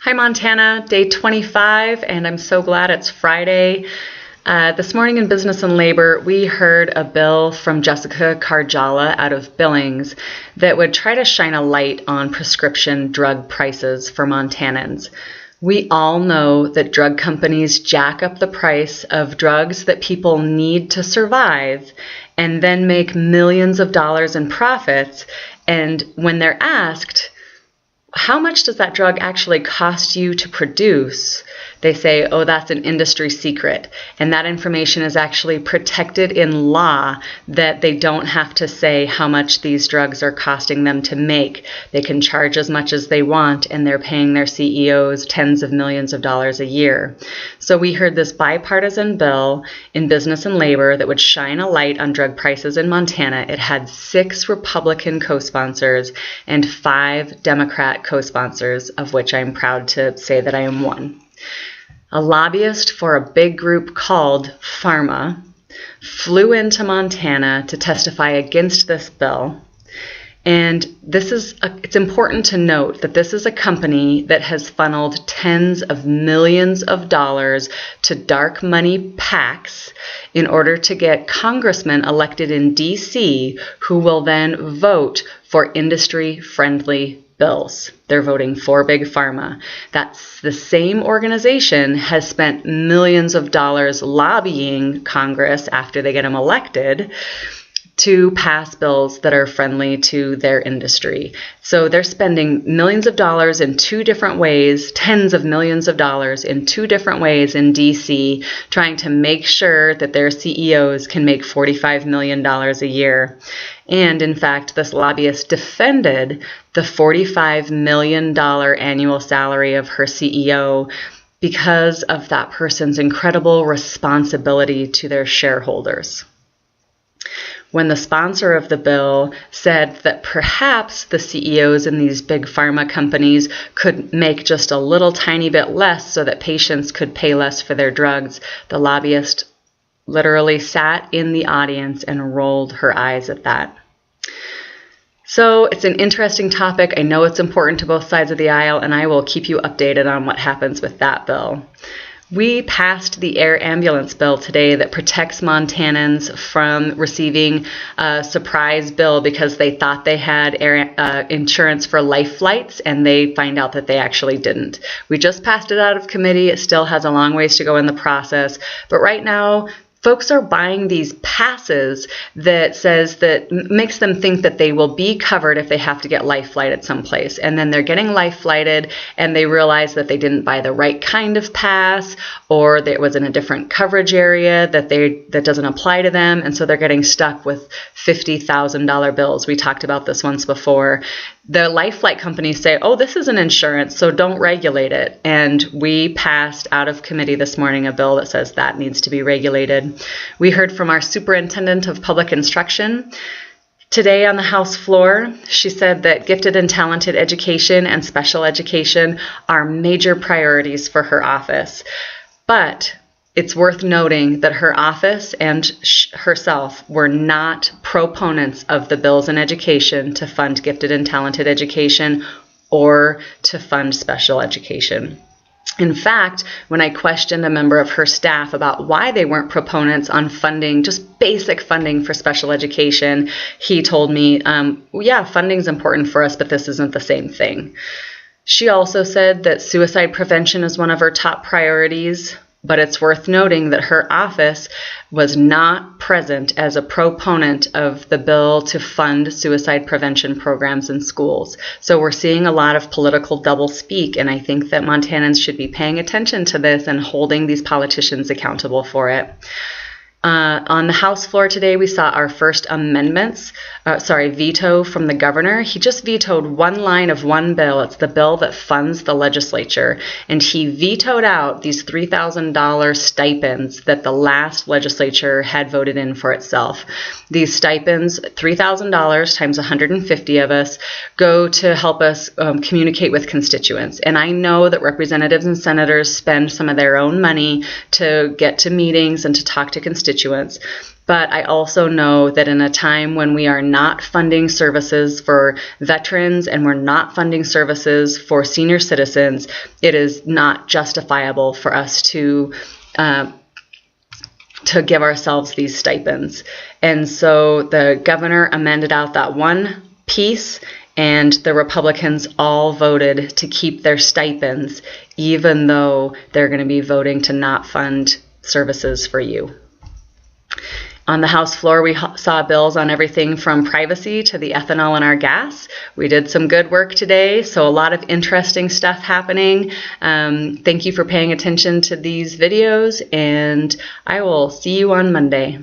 Hi, Montana, day 25, and I'm so glad it's Friday. This morning in Business and Labor, we heard a bill from Jessica Karjala out of Billings that would try to shine a light on prescription drug prices for Montanans. We all know that drug companies jack up the price of drugs that people need to survive and then make millions of dollars in profits. And when they're asked, how much does that drug actually cost you to produce? They say, oh, that's an industry secret. And that information is actually protected in law, that they don't have to say how much these drugs are costing them to make. They can charge as much as they want, and they're paying their CEOs tens of millions of dollars a year. So we heard this bipartisan bill in Business and Labor that would shine a light on drug prices in Montana. It had 6 Republican co-sponsors and 5 Democrat co-sponsors, of which I'm proud to say that I am one. A lobbyist for a big group called Pharma flew into Montana to testify against this bill. And it's important to note that this is a company that has funneled tens of millions of dollars to dark money PACs in order to get congressmen elected in D.C. who will then vote for industry-friendly bills. They're voting for Big Pharma. That's the same organization has spent millions of dollars lobbying Congress after they get them elected to pass bills that are friendly to their industry. So they're spending millions of dollars in 2 different ways, tens of millions of dollars in 2 different ways in DC, trying to make sure that their CEOs can make $45 million a year. And in fact, this lobbyist defended the $45 million annual salary of her CEO because of that person's incredible responsibility to their shareholders. When the sponsor of the bill said that perhaps the CEOs in these big pharma companies could make just a little tiny bit less so that patients could pay less for their drugs, the lobbyist literally sat in the audience and rolled her eyes at that. So it's an interesting topic. I know it's important to both sides of the aisle, and I will keep you updated on what happens with that bill. We passed the air ambulance bill today that protects Montanans from receiving a surprise bill because they thought they had air insurance for life flights, and they find out that they actually didn't. We just passed it out of committee. It still has a long ways to go in the process, but right now, folks are buying these passes that makes them think that they will be covered if they have to get life flighted someplace. And then they're getting life flighted and they realize that they didn't buy the right kind of pass, or that it was in a different coverage area that doesn't apply to them. And so they're getting stuck with $50,000 bills. We talked about this once before. The life flight companies say, oh, this isn't insurance, so don't regulate it. And we passed out of committee this morning a bill that says that needs to be regulated. We heard from our superintendent of public instruction today on the House floor. She said that gifted and talented education and special education are major priorities for her office. But it's worth noting that her office and herself were not proponents of the bills in education to fund gifted and talented education or to fund special education. In fact, when I questioned a member of her staff about why they weren't proponents on funding, just basic funding for special education, he told me, yeah, funding's important for us, but this isn't the same thing. She also said that suicide prevention is one of her top priorities. But it's worth noting that her office was not present as a proponent of the bill to fund suicide prevention programs in schools. So we're seeing a lot of political doublespeak, and I think that Montanans should be paying attention to this and holding these politicians accountable for it. On the House floor today, we saw our first veto from the governor. He just vetoed one line of one bill. It's the bill that funds the legislature. And he vetoed out these $3,000 stipends that the last legislature had voted in for itself. These stipends, $3,000 times 150 of us, go to help us communicate with constituents. And I know that representatives and senators spend some of their own money to get to meetings and to talk to constituents constituents. But I also know that in a time when we are not funding services for veterans and we're not funding services for senior citizens, it is not justifiable for us to give ourselves these stipends. And so the governor amended out that one piece, and the Republicans all voted to keep their stipends, even though they're going to be voting to not fund services for you. On the House floor, we saw bills on everything from privacy to the ethanol in our gas. We did some good work today, so a lot of interesting stuff happening. Thank you for paying attention to these videos, and I will see you on Monday.